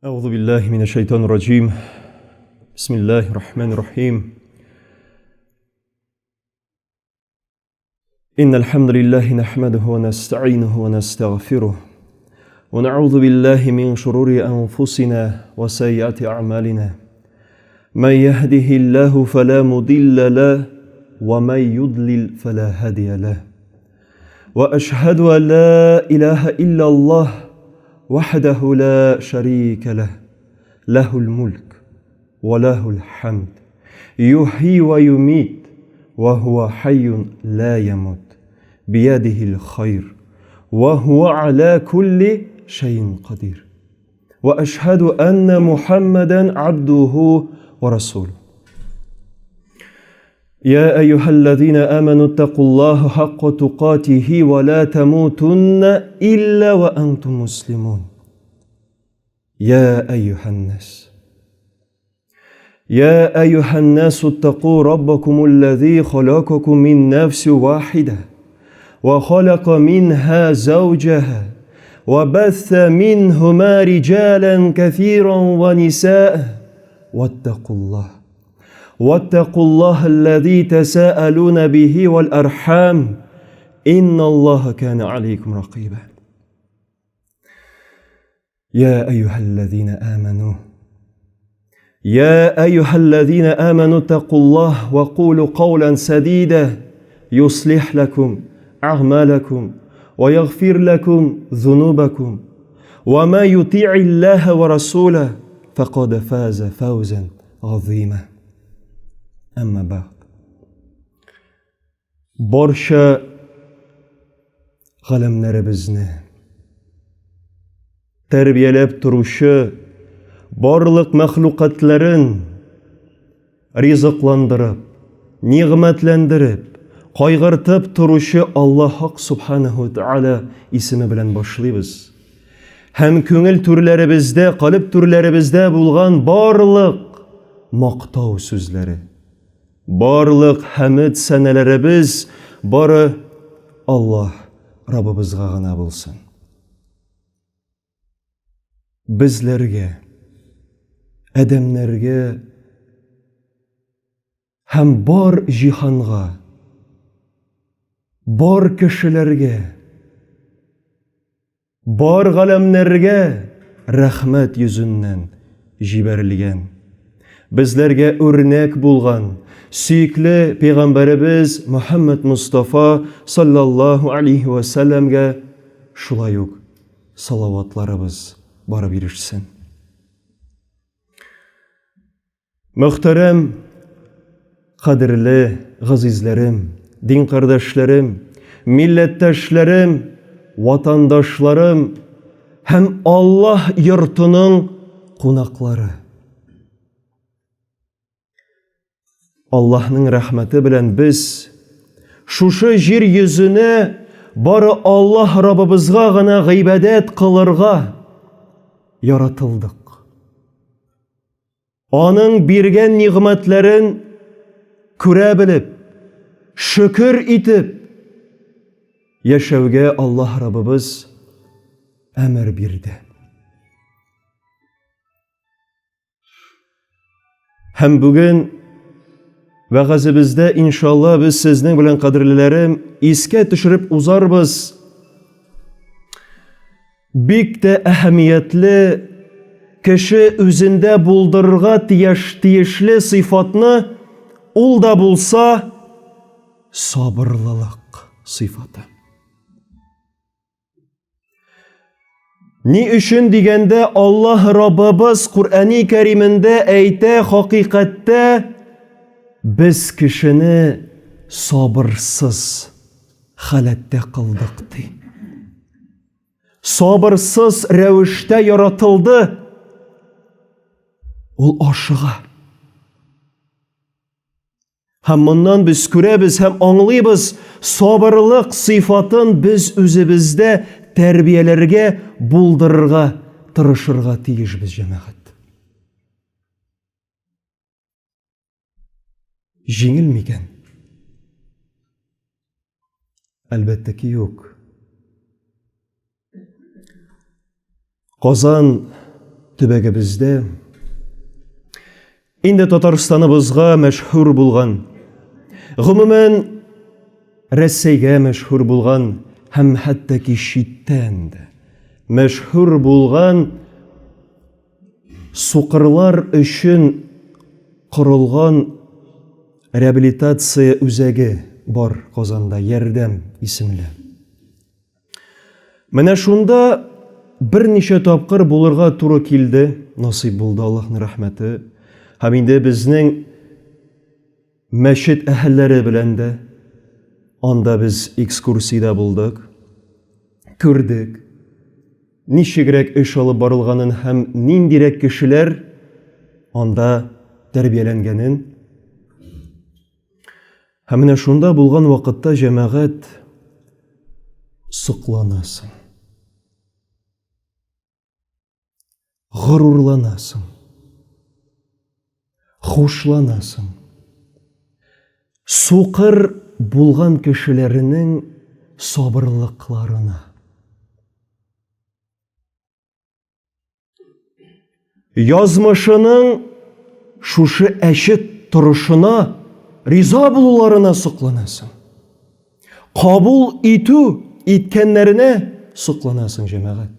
أعوذ بالله من الشيطان الرجيم. بسم الله الرحمن الرحيم. إن الحمد لله نحمده ونستعينه ونستغفره ونعوذ بالله من شرور أنفسنا وسيئات أعمالنا. من يهده الله فلا مضل له ومن يضلل فلا هادي له. وأشهد أن لا إله إلا الله وحده لا شريك له، له الملك وله الحمد، يحيي ويميت وهو حي لا يموت، بيده الخير وهو على كل شيء قدير. وأشهد أن محمدا عبده ورسوله. يا أيها الذين آمنوا اتقوا الله حق تقاته ولا تموتن إلا وأنتم مسلمون. يا أيها الناس اتقوا ربكم الذي خلقكم من نفس واحدة وخلق منها زوجها وبث منهما رجالا كثيرا ونساء. واتقوا الله الذي تساءلون به والأرحام إن الله كان عليكم رقيبا. يا أيها الذين آمنوا اتقوا الله وقولوا قولا سديدا يصلح لكم أعمالكم ويغفر لكم ذنوبكم وما يطيع الله ورسوله فقد فاز فوزا عظيما. أما بعد. Barcha galamlarimizni tarbiyalab turuvchi barliq mahluqatlarin rizqlandirib, ne'matlandirib, qayg'irtib turuvchi Alloh subhanahu va taolo ismi bilan boshlaymiz. Ham ko'ngil turlarimizda, qalb turlarimizda bo'lgan barliq maqtov so'zlari, barliq hamd sanalarimiz bari Alloh Rabbimizga g'ana bo'lsin. Bizlarga, adamlarga ham bor jihonga, bor kishilarga, bor g'alamlarga rahmat yuzidan jibarilgan, bizlarga o'rnak bo'lgan suyukli payg'ambarimiz Muhammad Mustafa sallallohu alayhi va sallamga shulayuk salavatlarimiz barib yurishsin. Muhtaram, qadrli azizlarim, din qardoshlarım, millatdoshlarim, vatandaşlarım, hem Allah yurtining qo'noqlari. Allah'ның rahmati bilan biz şuşu yer yüzüne bari Allah Rabbimizga g'ana ibodat qilirga yaratıldık. Onun bergen nimetlerin ko'ra bilib, şükür etib yaşavga Allah Rabbimiz emir berdi. Hem bugün va'zimizda inşallah biz sizning bilan qadrlilarim esga tushirib uzarbız. Bek de ahamiyatli kishi o'zinde buldirga tiyishli sifatni ul da bulsa sabırlılık sıfatı. Ni üçün degende Allah Rabbimiz Kur'an-ı Kerim'inde ayta hakikatte biz kishini sabırsız halatda qildik di. Sabırsız ravishda yaratıldı. Ol aşığa. Hem bundan biz ko'ramiz, hem anlaybiz, sabırlık sıfatın biz o'zimizda terbiyelerge buldirga, tırışırga tiyishmiz cemaat. Jengil mikan? Albatta ki yo'q. Qozon төбәгебездә инде Татарстаныбызга мәшһүр булган, гомумән Рәсәйгә мәшһүр булган һәм хәттәки читтән дә мәшһүр булган сукырлар өчен корылган реабилитация үзәге бар Казанда, Ярдәм исемле. Менә шунда берничә тапкыр булырга туры килде, насыйп булды, Аллаһның рәхмәте. Һәм инде безнең мәчет әһелләре белән дә анда без экскурсиядә булдык, күрдек, ничегрәк эш алып барылганын һәм ниндирәк кешеләр анда тәрбияләнгәнен. Һәм менә шунда булган вакытта җәмәгать сокланасың, горурланасың, хушланасың. Сукыр булган кешеләренең сабырлыкларына. Язмышының шушы әчет торышына риза булуларына сокланасың. Кабул иткәннәренә сокланасың, җәмәгать.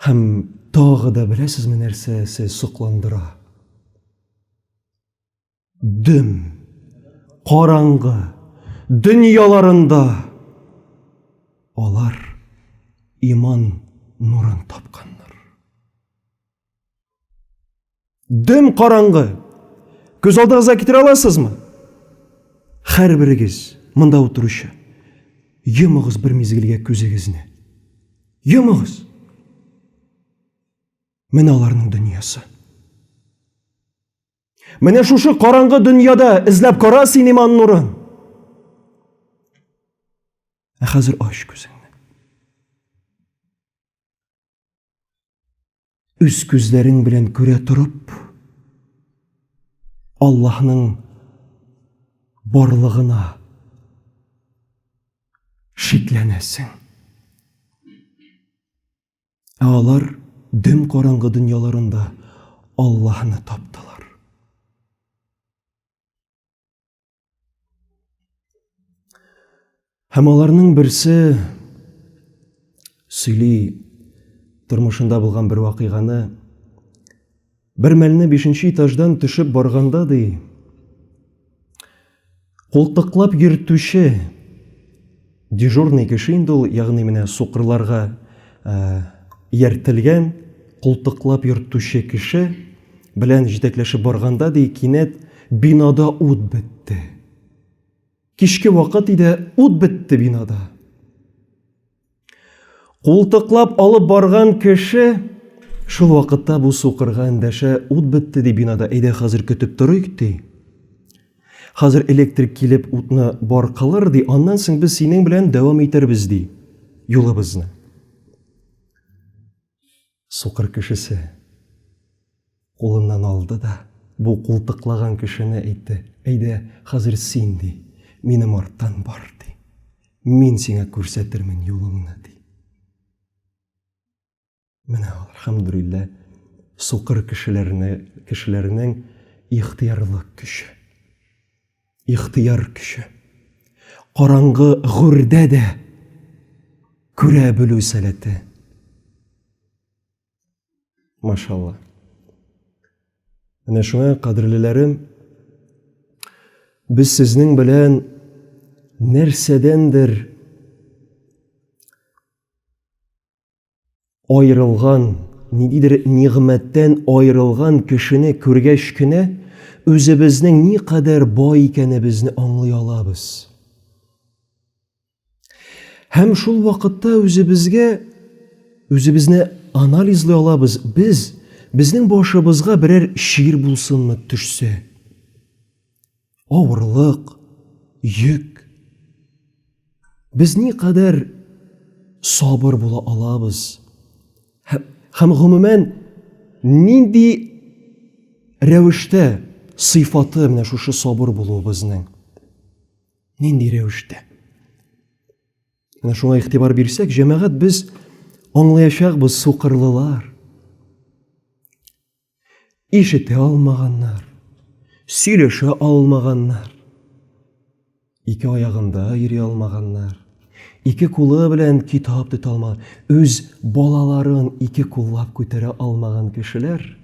Һәм тагы да беләсезме нәрсә сез сокландыра? Дөм, караңгы дөньяларында алар иман нурын тапканнар. Дөм караңгы. Күз алдыгызга китерә аласызмы? Һәрберегез монда утыручы, йомыгыз бер мизгелгә күзегезне. Йомыгыз. Менә аларның дөньясы. Менә шушы караңгы дөньяда эзләп кара син иман нурын. Хәзер аш күзеңне. Үз күзләрең белән күрә торып, Аллаһның барлыгына шикләнәсең. Алар дөм караңгы дөньяларында Аллаһны таптылар. Һәм аларның берсе сөйли тормышында булган бер вакыйганы. Бер мәлне 5нче этаждан төшеп барганда ди, култыклап йөртүче дежурный кеше инде ул, ягъни менә сукырларга ияртелгән култыклап йөртүче кеше белән җитәкләшеп барганда ди, кинәт бинада ут бетте. Кичке вакыт иде, ут бетте бинада. Култыклап алып барган кеше шул вакытта бу сукырга эндәшә, ут бетте ди бинада, әйдә хәзер көтеп торыйк ди. Хәзер электрик килеп утны бар кылыр ди, аннан соң без синең белән дәвам итәрбез ди юлыбызны. Сукыр кешесе кулыннан алды да бу култыклаган кешене әйтте, әйдә хәзер син ди, минем арттан бар ди. Мин сиңа күрсәтермен юлыңны ди. Менә алхамдулилlah, сукыр кешеләрнең ихтиярлык көче. Ихтияр көче. Караңгы гүрдә дә күрә белү сәләте. Машалла. Менә шуңа, кадерлеләрем, без сезнең белән нәрсәдәндер айрылган, ниндидер нигъмәттән айрылган кешене күргәч кенә үзебезнең никадәр бай икәнебезне аңлый алабыз. Һәм шул вакытта үзебезне анализлый алабыз. Безнең башыбызга берәр шир булсынмы төшсә, авырлык, йөк, без никадәр сабыр була алабыз. Һәм гомумән нинди рәвештә сыйфаты менә шушы сабыр булуыбызның? Нинди рәвештә? Менә шуңа игътибар бирсәк, җәмәгать, без аңлаячакбыз: сукырлылар, ишетә алмаганнар, сөйләшә алмаганнар, ике аягында йөри алмаганнар, ике кулы белән китап тота алмаган, үз балаларын ике куллап күтәрә алмаган кешеләр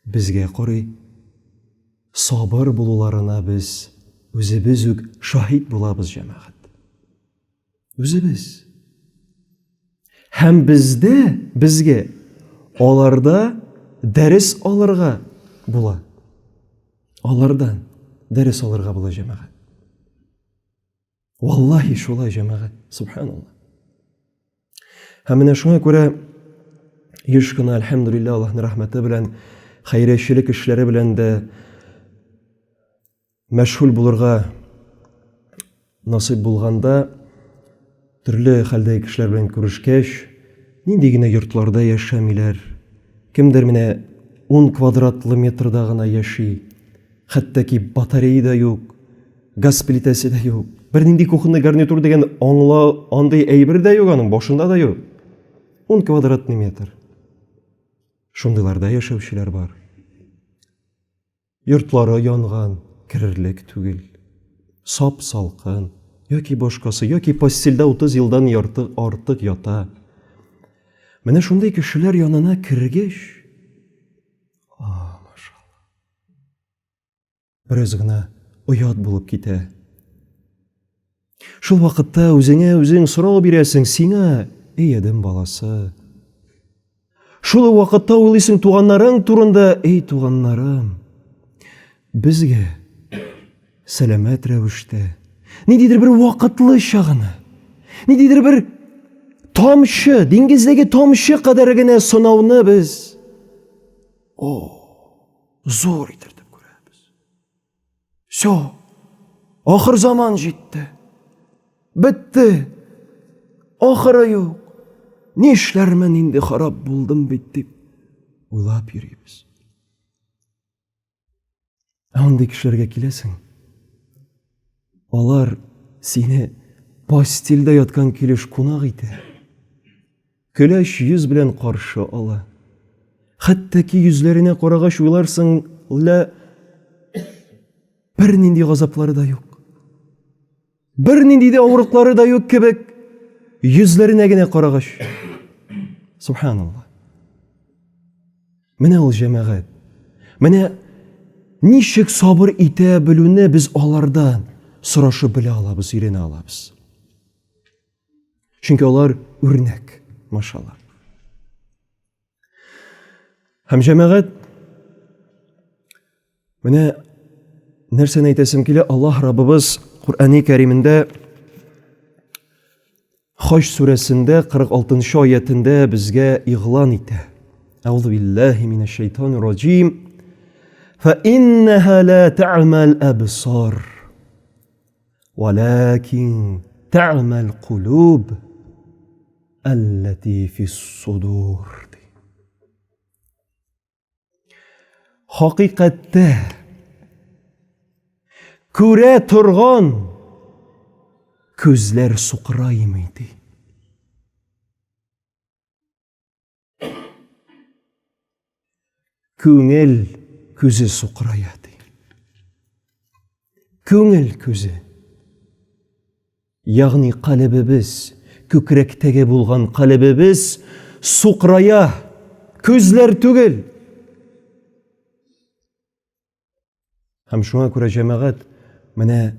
безгә карый, сабыр булуларына без үзебез үк шаһид булабыз, җәмәгать. Үзебез. Һәм безгә аларда дәрес алырга була. Алардан дәрес алырга була, җәмәгать. Валлаһи шулай, җәмәгать. Субханаллах. Һәм менә шуңа күрә еш кына, әлхәмдүлиллаһ, Аллаһның рәхмәте белән, хәйрәчелек эшләре белән дә мәшгуль булырга насыйп булганда, төрле хәлдәге кешеләр белән күрешкәч, нинди генә йортларда яшәмиләр, кемдер менә 10 квадратлы метрда гына яши, хәттәки батарея да юк, газ плитәсе дә юк, бер нинди кухонный гарнитур дигән андый әйбер дә юк, аның башында да юк. 10 квадратный метр. Шундыйларда яшәүчеләр бар. Йортлары янган, керерлек түгел, сап салкын, яки башкасы, яки постельдә 30 елдан артык ята. Менә шундый кешеләр янына кергәч, машалла, бераз гына оят булып китә. Шул вакытта үзеңә үзең сорау бирәсең: сиңа, эй адәм баласы. Шул вакытта уйлыйсың туганнарың турында: эй туганнарым, безгә сәламәт рәвештә, ниндидер бер вакытлы чагына, ниндидер бер тамчы, диңгездәге тамчы кадәр генә сынауны без зур итеп күрәбез. Всё, ахыр заман җитте. Бетте. Ахыры юк. Нишләрмен инде, харап булдым бит дип уйлап йөрибез. Андый кешеләргә киләсең, алар сине постельдә яткан килеш кунак итә. Көләч йөз белән каршы ала. Хәттәки йөзләренә карагач уйларсың, бер нинди газаплары да юк. Бер нинди дә авырлыклары да юк кебек, йөзләренә генә карагач. Субханаллах. Менә ул җәмәгать. Менә ничек сабыр итә белүне без алардан сорашып белә алабыз, өйрәнә алабыз. Чөнки алар үрнәк, машалла. Һәм җәмәгать, менә нәрсәне әйтәсем килә, Аллаһ Раббыбыз Куръани Кәримендә Хаҗ сүрәсендә 46-нчы аятында безгә игълан итә. Аузу биллаһи минәш шәйтанир раҗим. فإنها لا تعمى الأبصار ولكن تعمى القلوب التي في الصدور. Хакыйкатьтә күрә торган күзләр сукраймый ди. Күңел күзе сукрая ди. Күңел күзе. Ягъни калбыбыз, күкрәктәге булган калбыбыз сукрая, күзләр түгел. Һәм шуңа күрә җәмәгать, менә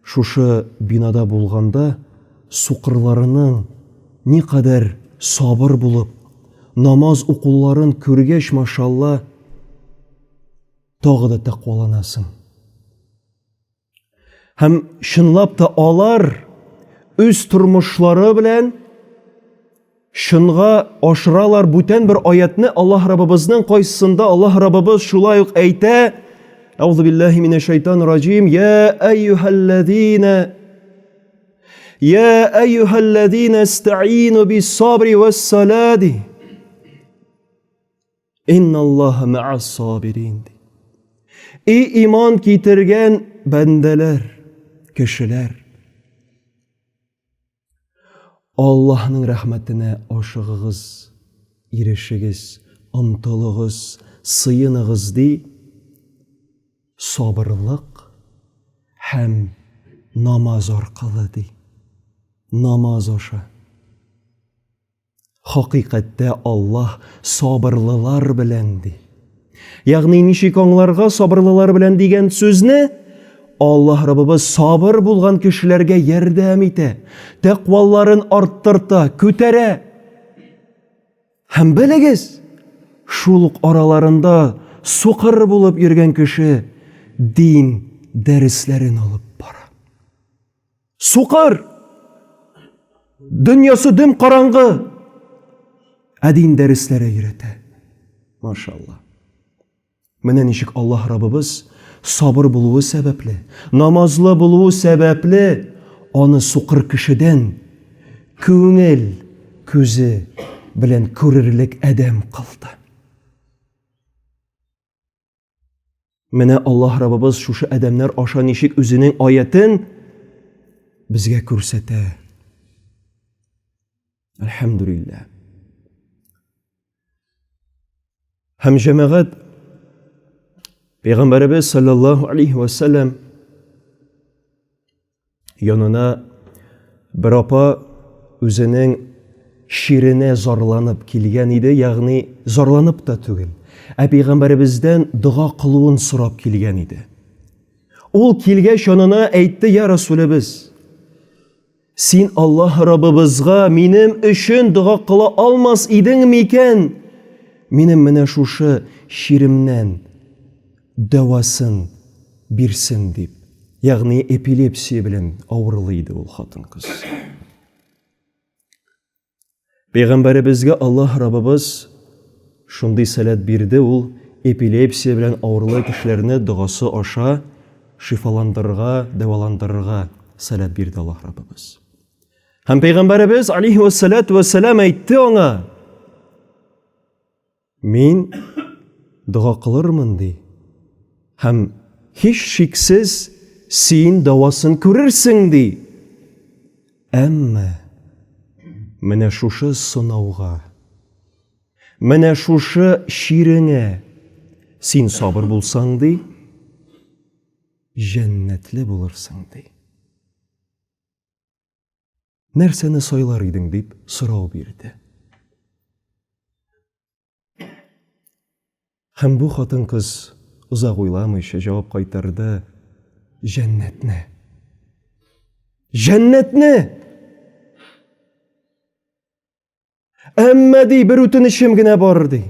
шушы бинада булганда сукырларының никадәр сабыр булып, намаз укуларын күргәч, машалла, тагы да тәкъваланасың. Һәм чынлап та алар үз тормышлары белән шынга ашыралар. Бүтән бер аятны Аллаһ Раббыбызның кайсында Аллаһ Раббыбыз шулай ук әйтә: Аузу биллаһи минәш шәйтанир раҗим. Я әйюһәлләзина истәгъину бис-сабри вас-салати. Инналлаһа ма'ас-сабирин. И иман китергән бәндәләр, кешеләр. Аллаһның рәхмәтенә ашыгыгыз, ирешегез, омтылыгыз, сыйыныгыз ди, сабырлык һәм намаз аркылы ди. Намаз аша. Хакыйкатьтә Аллаһ сабырлылар белән ди. Ягъни ничек аңларга сабырлылар белән дигән сүзне? Аллаһ Раббыбыз сабыр булган кешеләргә ярдәм итә, тәкъваларын арттырта, күтәрә. Һәм белегез, шул ук араларында сукыр булып йөргән кеше дин дәресләрен алып бара. Сукыр! Дөньясы дөм караңгы. Дин дәресләре өйрәтә. Машалла. Менә ничек Аллаһ Раббыбыз сабыр булуы сәбәпле, намазлы булуы сәбәпле аны сукыр кешедән күңел күзе белән күрерлек адәм кылды. Менә Аллаһ Раббыбыз шушы адәмнәр аша ничек үзенең аятын безгә күрсәтә. Әлхәмдүлилләh. Һәм җәмәгать Пәйгамбәрбез саллаллаһу алейхи ва саллям янына бер апа үзенең ширенә зарланып килгән иде, ягъни зарланып та түгел. Пәйгамбәрбездән дуга кылуын сорап килгән иде. Ул килгәч янына әйтте: "Я Расулыбыз, син Аллаһ Раббыбызга минем өчен дуга кыла алмас идең микән? Минем менә шушы ширемнән дәвасын бирсен" дип. Ягъни эпилепсия белән авырылы иде ул хатын-кыз. Пәйгамбәрбезгә Аллаһ Раббыбыз шундый сәләт бирде, ул эпилепсия белән авырылы кешеләрне дугасы аша шифаландырырга, дәваландырырга сәләт бирде Аллаһ Раббыбыз. Һәм Пәйгамбәрбез алейхи ва салату ва салам әйтте аңа: "Мин дуга кылырмын ди. Һәм һич шиксез син дәвасын күрерсең ди. Әмма менә шушы сынауга, менә шушы ширеңә син сабыр булсаң ди, җәннәтле булырсың ди." Нәрсәне сайлар идең дип сорау бирде. Һәм бу хатын-кыз узак уйламыйча җавап кайтарды: "Җәннәтне. Җәннәтне! Әмма ди, бер үтенечем генә бар ди.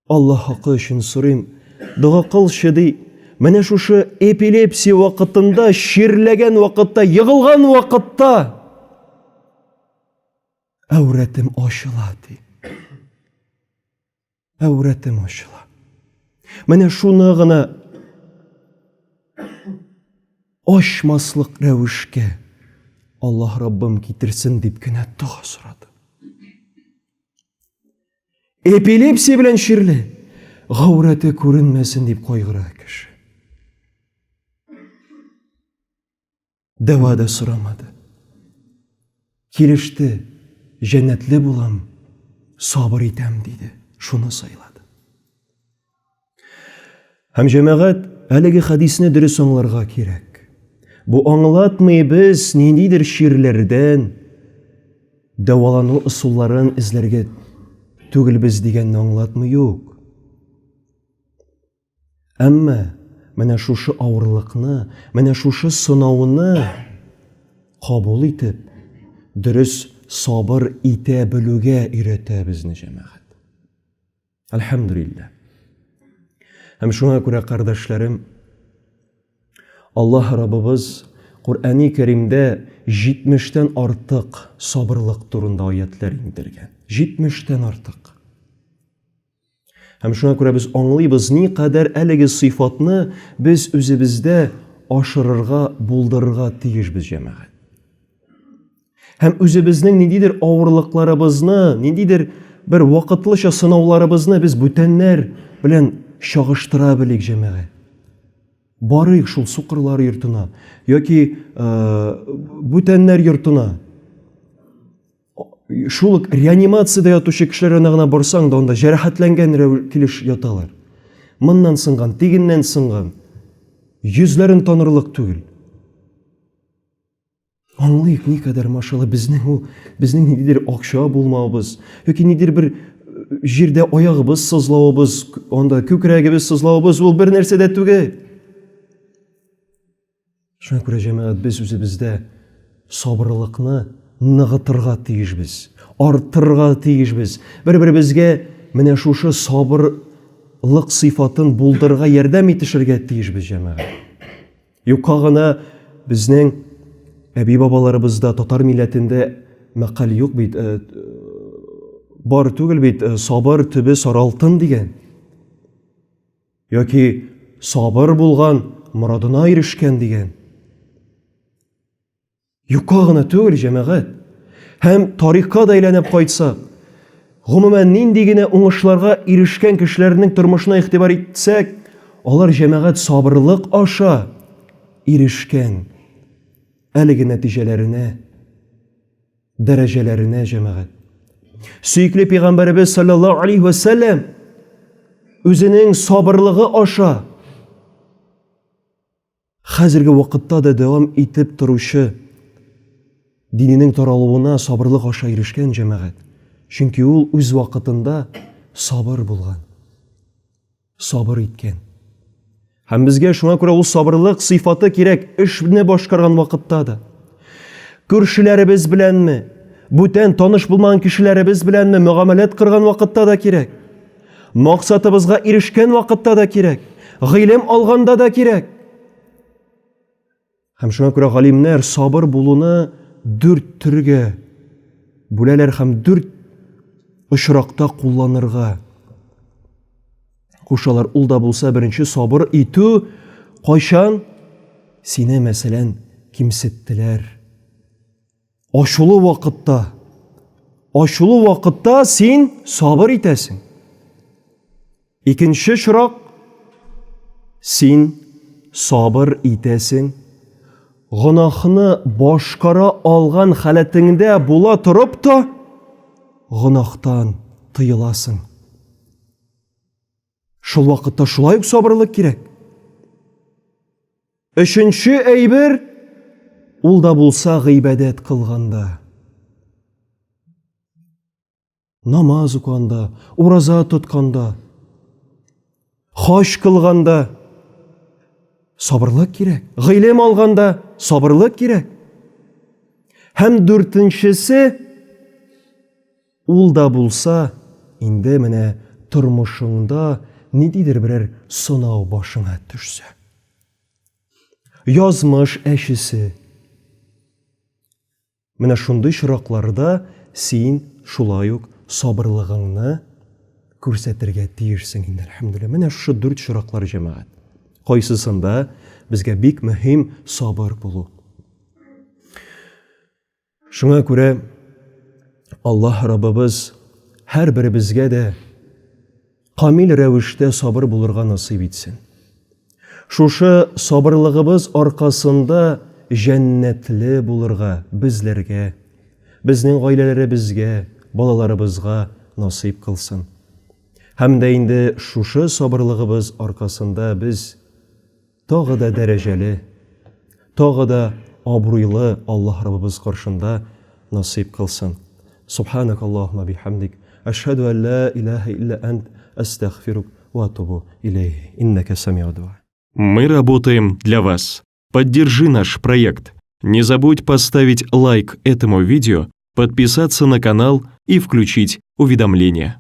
Аллаһ хакы өчен сорыйм, дуга кылчы ди. Менә шушы эпилепсия вакытында, ширләгән вакытта, йыгылган вакытта әүрәтем ачыла ди. Әүрәтем ачыла. Менә шуны гына ачмаслык рәвешкә Аллаһ Раббым китерсен" дип кенә дуга сорады. Эпилепсия белән ширле, гаурәте күренмәсен дип кайгыра кеше. Дәва да сорамады. Килеште, җәннәтле булам, сабыр итәм диде. Шуны сайлады. Һәм җәмәгать, әлеге хадисне дөрес аңларга кирәк. Бу аңлатмый без ниндидер ширләрдән дәвалану ысулларын эзләргә түгелбез дигәнне аңлатмый юк. Әмма менә шушы авырлыкны, менә шушы сынауны кабул итеп, дөрес сабыр итә белүгә өйрәтә безне җәмәгать. Әлхәмдүлилләh. Һәм шуңа күрә, кардәшләрем, Аллаһ Раббыбыз Куръани Кәримдә 70-тән артык сабырлык турында аятлар индергән. 70-тән артык. Һәм шуңа күрә без аңлыйбыз, никадәр әлеге сыйфатны без үзебездә ашырырга, булдырырга тиешбез җәмәгать. Һәм үзебезнең ниндидер авырлыкларыбызны, ниндидер бер вакытлыча сынауларыбызны без бүтәннәр белән чагыштыра белик җәмәгать. Барыйк шул сукырлар йортына, яки бүтәннәр йортына. Шул ук реанимациядә ятучы кешеләр янына барсаң да, анда җәрәхәтләнгән килеш яталар. Моннан сынган, тигеннән сынган. Йөзләрен танырлык түгел. Аңлыйк никадәр машалла безнең нидер акча булмабыз, яки нидер бер җирдә аягыбыз сызлавыбыз, анда күкрәгебез сызлавыбыз ул бер нәрсә дә түгел. Шуңа күрә җәмәгать без үзебездә сабырлыкны ныгытырга тиешбез, арттырырга тиешбез. Бер-беребезгә менә шушы сабырлык сыйфатын булдырырга ярдәм итешергә тиешбез җәмәгать. Юкка гына безнең әби-бабаларыбызда, татар милләтендә мәкаль юк бит, бар түгел бит, сабыр төбе саралтын дигән. Яки сабыр булган морадына ирешкән дигән. Юкка гына түгел җәмәгать. Һәм тарихка да әйләнеп кайтсак, гомумән нинди генә уңышларга ирешкән кешеләрнең тормышына игътибар итсәк, алар җәмәгать сабырлык аша ирешкән әлеге нәтиҗәләренә, дәрәҗәләренә җәмәгать. Сөйкле Пәйгамбәрбез саллаллаһу алейхи ва саллям үзенең сабырлыгы аша хәзерге вакытта да дәвам итеп торучы диненең таралуына сабырлык аша ирешкән җәмәгать. Чөнки ул үз вакытында сабыр булган, сабыр иткән. Һәм безгә шуңа күрә ул сабырлык сыйфаты кирәк эшне башкарган вакытта да. Күршеләребез беләнме, бүтән таныш булмаган кешеләребез беләнме мөгамәләт кырган вакытта да кирәк. Максатыбызга ирешкән вакытта да кирәк. Гыйлем алганда да кирәк. Һәм шуңа күрә галимнәр сабыр булуны 4 төргә бүләләр һәм 4 очракта кулланырга кушалар. Ул да булса, беренче сабыр итү кайчан сине мәсәлән кимсеттеләр. Ачулы вакытта син сабыр итәсең. Икенче чирак син сабыр итәсең. Гынахны башкара алган халәтеңдә була торып та гынахтан тыеласың. Шул вакытта шулай ук сабырлык кирәк. Өченче әйбер ул да булса гыйбадәт кылганда. Намаз укыганда, ураза тотканда, хаҗ кылганда сабырлык кирәк. Гыйлем алганда сабырлык кирәк. Һәм 4нчесе ул да булса инде менә тормышыңда нидидер берәр сынау башыңа төшсә. Язмыш әшесе. Менә шундый чиракларда син шулай ук сабырлыгыңны күрсәтергә тиешсең инде, әлхәмдүлилләh. Менә шу 4 чираклар җәмәгать. Кайсысында безгә бик мөһим сабыр булу. Шуңа күрә Аллаһ Раббыбыз һәр беребезгә дә камил рәвештә сабыр булырга насыйп итсен. Шушы сабырлыгыбыз аркасында җәннәтле булырга безләргә, безнең гаиләләребезгә, балаларыбызга насыйп кылсын. Һәм дә инде шушы сабырлыгыбыз аркасында biz тагы да дәрәҗәле, тагы да абруйлы Аллаһ Раббыбыз каршында насыйп кылсын. Субханакаллаһумма бихамдик, ашһаду ан ла илаха илля ант, астагфирук ва атубу илейх. Иннака сами'уд дуа. Мы работаем для вас. Поддержи наш проект. Не забудь поставить лайк этому видео, подписаться на канал и включить уведомления.